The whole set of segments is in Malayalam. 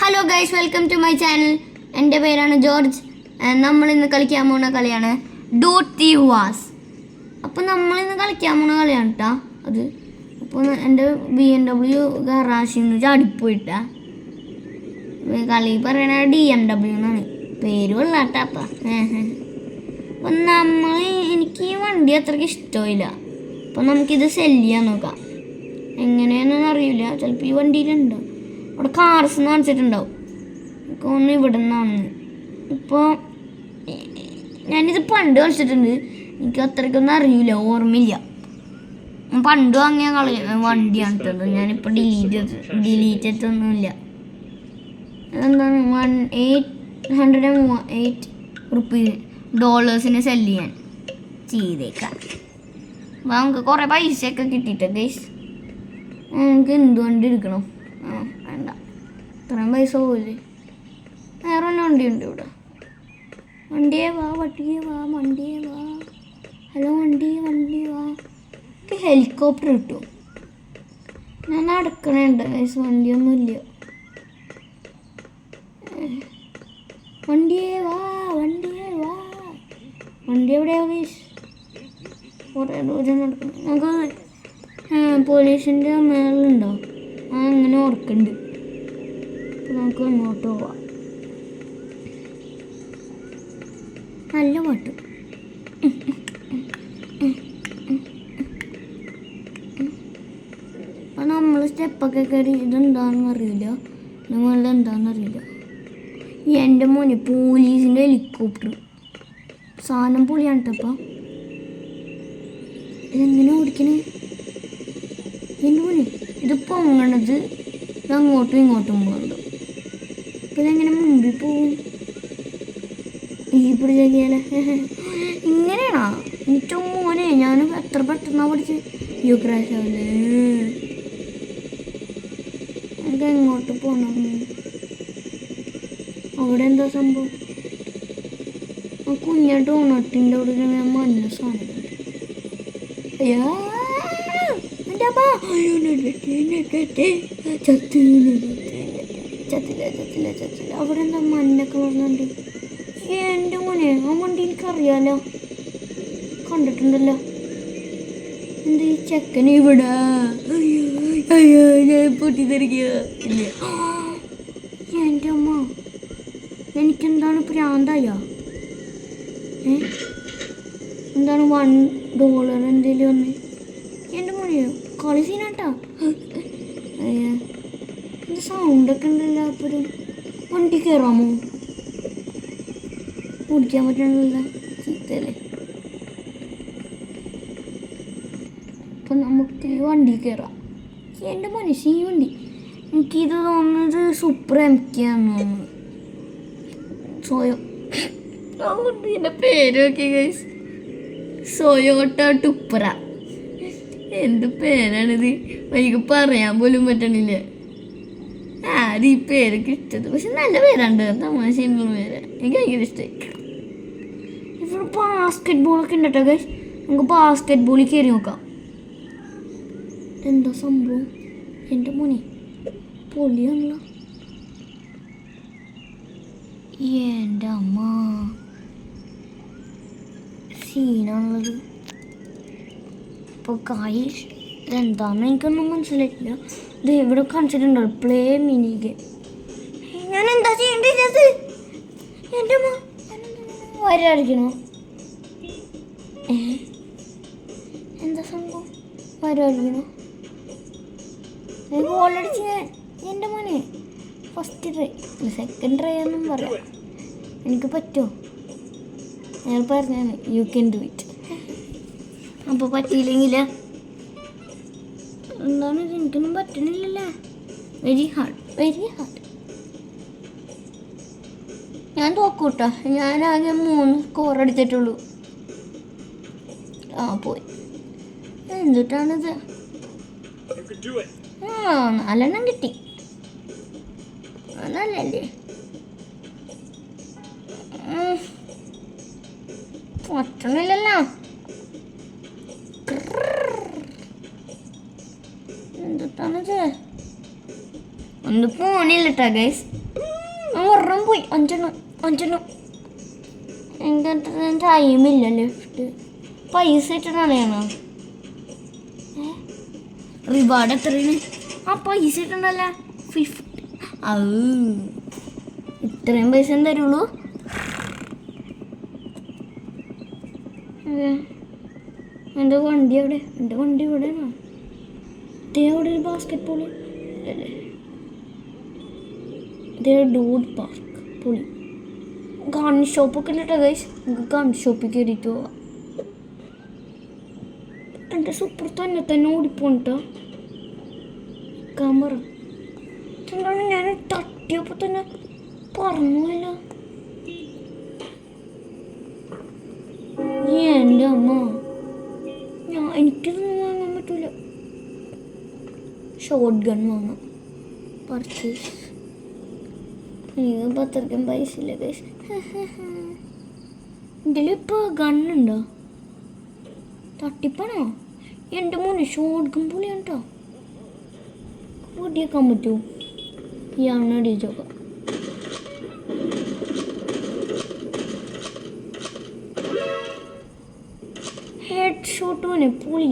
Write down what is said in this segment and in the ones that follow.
Hello guys, welcome to my channel. എൻ്റെ പേരാണ് ജോർജ്. നമ്മളിന്ന് കളിക്കാൻ പോകുന്ന കളിയാണ് ഡോട്ട് ദി വാസ്. അപ്പോൾ നമ്മളിന്ന് കളിക്കാൻ പോകുന്ന കളിയാണ് കേട്ടോ അത്. അപ്പോൾ എൻ്റെ BMW ഗറാഷിൽ നിന്ന് ചാടിപ്പോയിട്ടാ. കളി പറയണ DMW എന്നാണ് പേര് കൊള്ളാട്ടാ. അപ്പം എനിക്ക് ഈ വണ്ടി അത്രയ്ക്ക് ഇഷ്ടമില്ല. അപ്പം നമുക്കിത് സെല് ചെയ്യാൻ നോക്കാം. എങ്ങനെയാണെന്ന് അറിയില്ല, ചിലപ്പോൾ ഈ വണ്ടിയിലുണ്ടോ. അവിടെ കാർസ് കാണിച്ചിട്ടുണ്ടാവും. ഒന്ന് ഇവിടെ നിന്നാണ്. ഇപ്പോൾ ഞാനിത് പണ്ട് കളിച്ചിട്ടുണ്ട്, എനിക്ക് അത്രയ്ക്കൊന്നും അറിയില്ല, ഓർമ്മയില്ല. പണ്ട് വാങ്ങിയ വണ്ടിയാണ് കേട്ടത്. ഞാനിപ്പോൾ ഡിലീറ്റ് ചെയ്തൊന്നുമില്ല. അതെന്താണ് $808 സെല് ചെയ്യാൻ ചെയ്തേക്കാം. അപ്പോൾ നമുക്ക് കുറേ പൈസയൊക്കെ കിട്ടിയിട്ട് ഗൈസ്. നമുക്ക് എന്ത് വണ്ടി എടുക്കണം? വേണ്ട, ഇത്രയും പൈസ പോയില്ലേ. വേറെ തന്നെ വണ്ടിയുണ്ട് ഇവിടെ. വണ്ടിയെ വാ, വണ്ടിയെ വാ, വണ്ടിയെ വാ. ഹലോ വണ്ടി വാ. ഹെലികോപ്റ്റർ കിട്ടും. ഞാൻ നടക്കണുണ്ട് ഗൈസ്, വണ്ടിയൊന്നുമില്ല. വണ്ടിയെ വാ. വണ്ടി എവിടെയാ ഗൈസ്? കുറേ ദൂരം നടക്കണം. നമുക്ക് പോലീസിൻ്റെ മേലുണ്ടോ? അങ്ങനെ ഓർക്കുന്നുണ്ട്. അപ്പോൾ നമുക്ക് അങ്ങോട്ട് പോവാം. നല്ല പാട്ട്. അപ്പോൾ നമ്മൾ സ്റ്റെപ്പൊക്കെ കയറി ഇതെന്താണെന്ന് അറിയില്ല, നമ്മളുടെ എന്താണെന്ന് അറിയില്ല. എൻ്റെ മോനെ പോലീസിൻ്റെ ഹെലികോപ്റ്റർ സാധനം പൊളിയാണ് കേട്ടോ. അപ്പം ഇതെങ്ങനെ ഓടിക്കണേ? എൻ്റെ മോനെ ഇത് പൊങ്ങണത് അങ്ങോട്ടും ഇങ്ങോട്ടും പോകുന്നുണ്ട്. അപ്പം ഇതെങ്ങനെ മുമ്പിൽ പോവും? ഈ പിടിച്ചാലേ ഇങ്ങനെയാണോ? എനിക്ക് മോനെ ഞാൻ എത്ര പെട്ടെന്നാണ് പഠിച്ച് ക്രാഷ് ആവില്ലേ. എനിക്ക് എങ്ങോട്ട് പോകണം? അവിടെ എന്താ സംഭവം? ആ കുഞ്ഞ ഡോണട്ടിൻ്റെ അവിടെ ഞാൻ മഞ്ഞ സാധനം. അയ്യാ ചത്തില്ല. അവിടെ എന്താ മഞ്ഞ കളറുന്നുണ്ട്? എൻ്റെ മോനെ ആ വണ്ടി എനിക്കറിയാലോ, കണ്ടിട്ടുണ്ടല്ലോ. എന്ത് ഈ ചെക്കന് ഇവിടെ? അയ്യോ ഞാൻ പൊട്ടിത്തെറിക്കുക. എൻ്റെ അമ്മ, എനിക്കെന്താണ് പ്രാന്തായ? എന്താണ് $1 എന്തെങ്കിലും വന്ന്? എൻ്റെ മോനെ കളി സീനാട്ടാ. എന്ത് സൗണ്ടൊക്കെ ഉണ്ടല്ലോ. അപ്പോഴും വണ്ടി കയറാമോ? ഓടിക്കാൻ പറ്റണില്ല, ചീത്തല്ലേ. അപ്പം നമുക്ക് ഈ വണ്ടി കയറാം. എൻ്റെ മനുഷ്യ ഈ വണ്ടി എനിക്കിത് തോന്നുന്നത് സൂപ്പർ MK ആണെന്ന് തോന്നുന്നു. ഇതിൻ്റെ പേര് നോക്കി ഗൈസ്, സോയോട്ട ടുപ്പറ. എന്ത് പേരാണിത്, എനിക്ക് പറയാൻ പോലും പറ്റണില്ല. ആരും ഈ പേരൊക്കെ ഇഷ്ടത്, പക്ഷെ നല്ല പേരുണ്ട്. തമാശയുള്ള പേര്, എനിക്ക് ഭയങ്കര ഇഷ്ടമായി. ഇവിടെ ബാസ്കറ്റ് ബോളൊക്കെ ഉണ്ട് കേട്ടോ ഗൈസ്. നമുക്ക് ബാസ്കറ്റ് ബോളിൽ കയറി നോക്കാം. എന്താ സംഭവം? എൻ്റെ മോനെ പൊളിയാണല്ലോ. എൻ്റെ അമ്മ സീനാണുള്ളത്. അപ്പോൾ ഗൈസ് ഇതെന്താണെന്ന് എനിക്കൊന്നും മനസ്സിലായിട്ടില്ല. ഇത് ഇവിടെ കാണിച്ചിട്ടുണ്ടോ പ്ലേ മിനി ഗെയിം. ഞാൻ എന്താ ചെയ്യേണ്ടത്? എൻ്റെ അമ്മ വരടിക്കണോ? എന്താ സംഭവം? വരടിക്കണോ? ഗോളടിച്ച് ഞാൻ. എൻ്റെ മോനെ ഫസ്റ്റ് ട്രൈ, സെക്കൻഡ് ട്രൈ എന്നും പറയാം. എനിക്ക് പറ്റുമോ? ഞാൻ പറഞ്ഞാണ് യു ക്യാൻ ഡു ഇറ്റ്. അപ്പോൾ പറ്റിയില്ലെങ്കിൽ എന്താണ് ഇത്? എനിക്കൊന്നും പറ്റണില്ലല്ലോ. Very hard. ഞാൻ തോക്കൂട്ടോ. ഞാൻ ആകെ 3 സ്കോർ അടിച്ചിട്ടുള്ളൂ. പോയി. എന്തിട്ടാണിത്? 4 കിട്ടി. നല്ലല്ലേ? പറ്റണില്ലല്ലോ. എന്തിട്ടാണിത്? ഒന്ന് പോണില്ല കേട്ടോ ഗൈസ്. ഒരെണ്ണം പോയി. 5 എനിക്ക് ടൈമില്ല. ലെഫ്റ്റ് പൈസ ഇട്ടിട്ടാണ് റിവാർഡ് എത്രയാണ്? ആ പൈസ ഇട്ടുണ്ടല്ല 50. ഇത്രയും പൈസ തരുള്ളൂ. എൻ്റെ വണ്ടി എവിടെ? എൻ്റെ വണ്ടി ഇവിടെയാണോ? ഇവിടെ ഒരു ബാസ്കറ്റ് ബോൾ അല്ലേ? ഡൂഡ് പാർക്ക് പൊളി. ഗൺ ഷോപ്പൊക്കെ ഇല്ലട്ടോ ഗൈസ്. നമുക്ക് ഗൺ ഷോപ്പിൽ കയറിയിട്ട് പോവാം. എൻ്റെ സൂപ്പർ തന്നെ ഓടിപ്പോട്ടോ ക്യാമറ. എന്താണ് ഞാൻ തട്ടിയപ്പോൾ തന്നെ പറഞ്ഞല്ല. എൻ്റെ അമ്മ, എനിക്കിതൊന്നും വാങ്ങാൻ പറ്റൂല. ഷോർട്ട് ഗൺ വാങ്ങാം. പർച്ചേസ്. എനിക്ക് പത്രക്കും പൈസ ഇല്ല ഗൈസ്. ഇതിലിപ്പോൾ ഗണ്ണുണ്ടോ? തട്ടിപ്പാണോ? എൻ്റെ മോനെ ഷോർട്ട് ഗൺ പൊളിയാണ് കേട്ടോ. ഓടിയേക്കാൻ പറ്റുമോ? ഈ അടിച്ചോക്കാം. ഹെഡ് ഷോട്ട് മോനെ പൊളി.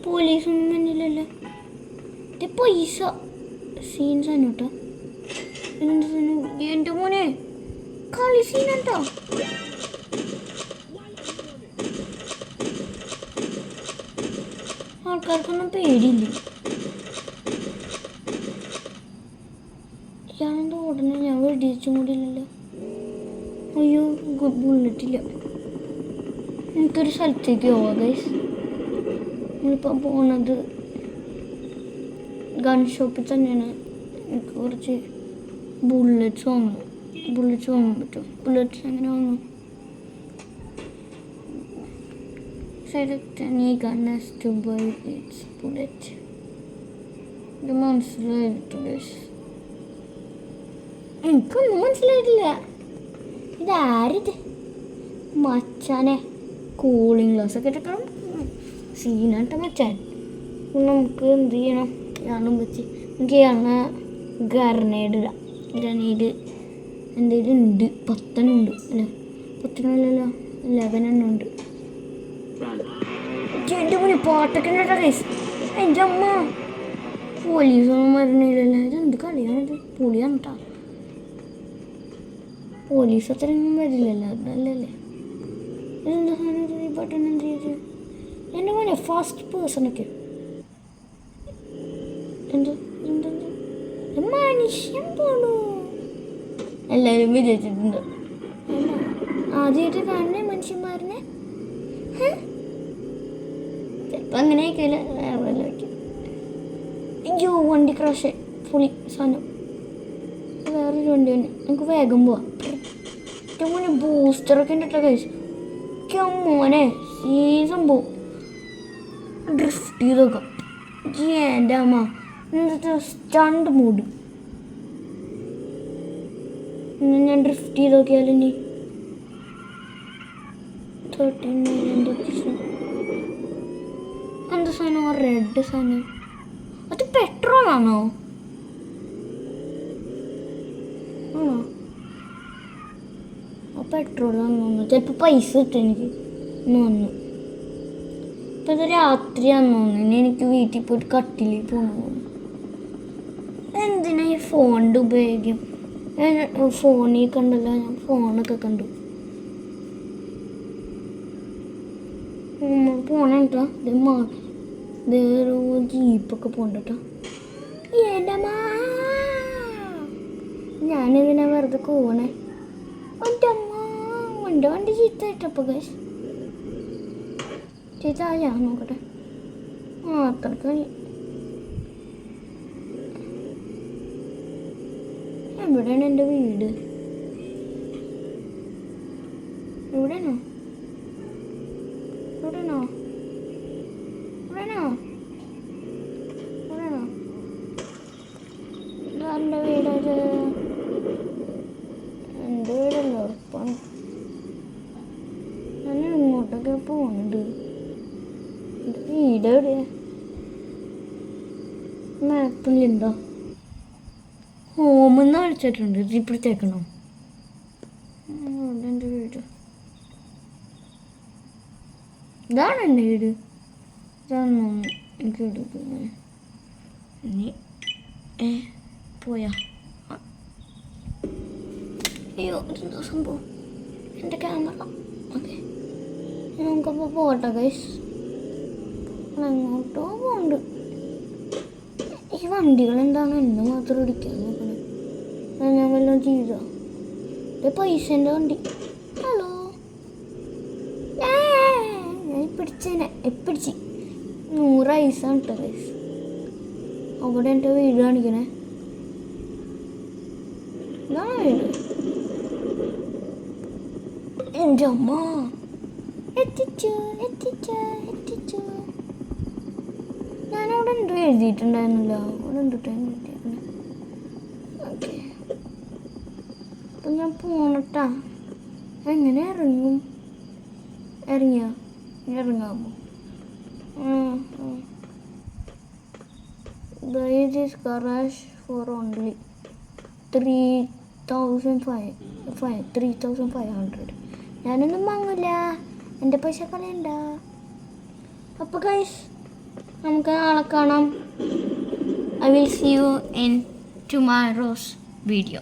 പോലീസൊന്നും തന്നില്ലല്ലോ. ഇത് പൈസ സീൻസാണ് കേട്ടോ. എൻ്റെ മോനെ കളി സീനാട്ടോ. ആൾക്കാർക്കൊന്നും പേടിയില്ല. ഞാനെന്താ ഉടനെ ഞാൻ വെടിച്ചും കൂടി ഇല്ലല്ലോ. അയ്യോ ബുള്ളറ്റില്ല. എനിക്കൊരു സ്ഥലത്തേക്ക് പോവാം ഗൈസ്. നമ്മളിപ്പോൾ പോണത് ഗൺ ഷോപ്പിൽ തന്നെയാണ്. എനിക്ക് കുറച്ച് ബുള്ളറ്റ്സ് വാങ്ങണം പറ്റും. ബുള്ളറ്റ്സ് എങ്ങനെ വാങ്ങും? Select any gun as to buy its bullet. ഇത് മനസ്സിലായിട്ട് ഗൈസ്. എനിക്കൊന്നും മനസ്സിലായിട്ടില്ല. ഇതാരിത്? മച്ചാനെ കൂളിംഗ് ഗ്ലാസ് ഒക്കെ ഇട്ടിക്കണം. സീനായിട്ട് മച്ചാൻ. നമുക്ക് എന്ത് ചെയ്യണം? ഞാനും വെച്ച് എനിക്ക് ഗ്രനേഡ് ഇടാം. ഗ്രനേഡ് എൻ്റെ ഉണ്ട് 10 ഉണ്ട് അല്ലേ? 10 11 ഉണ്ട്. എൻ്റെ മുന്നിൽ പാട്ടൊക്കെ കേട്ടോ ഗൈസ്. എൻ്റെ അമ്മ, പോലീസൊന്നും മരുന്നില്ലല്ലോ. ഇതെന്ത് കളിയാണിത്? പൊളിയാണ് കേട്ടോ. പോലീസ് അത്രയൊന്നും വരില്ലല്ലോ. അതല്ലേ ഇതെന്താ സാധനം? ഈ ബട്ടൺ എന്ത് ചെയ്ത്? എൻ്റെ മോനെ ഫസ്റ്റ് പേഴ്സണൊക്കെ എന്ത് മനുഷ്യൻ പോണു. എല്ലാവരും വിചാരിച്ചിട്ടുണ്ട് ആദ്യമായിട്ട് കാണണേ മനുഷ്യന്മാരനെ. ചിലപ്പോൾ അങ്ങനെ ആയിക്കില്ല. അയ്യോ വണ്ടി ക്രാഷ് പൊളി സാധനം. വേറൊരു വണ്ടി തന്നെ. നമുക്ക് വേഗം പോവാം. ഏറ്റവും മോനെ ബൂസ്റ്ററൊക്കെ ഉണ്ട് കേട്ടോ ഗൈസ്. മോനെ സീസൺ പോവും. ഡ്രിഫ്റ്റ് ചെയ്തൊക്കെ എൻ്റെ അമ്മ. എന്നിട്ട് സ്റ്റണ്ട് മൂഡ് ഞാൻ ഡ്രിഫ്റ്റ് ചെയ്ത് നോക്കിയാൽ ഇനി 13 million പ്രശ്നം. എന്താ സാധനം? റെഡ് സാധനം. അത് പെട്രോളാണോ? ആണോ? ആ പെട്രോളാണെന്ന് തോന്നുന്നു. ചിലപ്പോൾ പൈസ കിട്ടും എനിക്ക് തോന്നുന്നു. ഇപ്പം ഇത് രാത്രിയാണെന്ന് തോന്നുന്നു. ഇനി എനിക്ക് വീട്ടിൽ പോയിട്ട് കട്ടിലിൽ പോകണം. എന്തിനാ ഈ ഫോണിൻ്റെ ഉപയോഗം? ഫോണിൽ കണ്ടല്ലോ. ഞാൻ ഫോണൊക്കെ കണ്ടു. പോണേട്ടാ. വേറെ ജീപ്പൊക്കെ പോണ്ടട്ടോ. ഞാനിതിനെ വെറുതെ പോണേ. എൻ്റെ വണ്ടി ചീത്തായിട്ടപ്പോൾ ഗൈസ്. ചീത്ത ഞാൻ നോക്കട്ടെ. അത്രക്ക് എവിടെയാണ് എൻ്റെ വീട്? എവിടെയാണോ? എവിടെയാണോ? എവിടെയാണോ? എവിടെയാണോ? എൻ്റെ വീടത് എൻ്റെ വീടല്ലോ. ഉറപ്പാണ്. ഞാൻ ഇങ്ങോട്ടൊക്കെ പോകുന്നുണ്ട്. എൻ്റെ വീട് എവിടെയാ? മാപ്പിലുണ്ടോ? ഹോമെന്ന് കളിച്ചിട്ടുണ്ട്. ഇപ്പോഴത്തേക്കണോ എൻ്റെ വീട്? ഇതാണ് എൻ്റെ വീട്. ഇതാണോ എനിക്ക് എടുക്കുന്നത്? ഇനി പോയാ? അയ്യോ എന്തോ സംഭവം എൻ്റെ ക്യാമറ. ഓക്കെ നമുക്കപ്പോൾ പോകട്ടെ ഗൈസ്. എങ്ങോട്ടോ പോണ്ട്. ഈ വണ്ടികൾ എന്താണ് എന്നെ മാത്രം ഇടിക്കാൻ നോക്കണേ? ഞാൻ വല്ലതും ചെയ്തോ? ഇത് പൈസേൻ്റെ വണ്ടി. ഹലോ ഞാൻ പിടിച്ചേനെ പിടിച്ച് 100 ഐസാണ് കേട്ടോ ഗൈസ്. അവിടെ എൻ്റെ വീട് കാണിക്കണേ. ഇതാണ് വീട്. എൻ്റെ അമ്മ എത്തിച്ചു. ഞാനവിടെ എന്തോ എഴുതിയിട്ടുണ്ടായിരുന്നില്ല. അവിടെ എന്തിട്ടാണ് എഴുതിയേക്കണേ? ഓക്കെ അപ്പം ഞാൻ പോണട്ടാ. എങ്ങനെ ഇറങ്ങും? ഇറങ്ങിയാ ഇറങ്ങാമോ? This garage for only 3,500. ഞാനൊന്നും വാങ്ങില്ല, എൻ്റെ പൈസ കളയണ്ട. അപ്പോൾ ഗൈസ് നമുക്ക് നാളെ കാണാം. I will see you in tomorrow's video.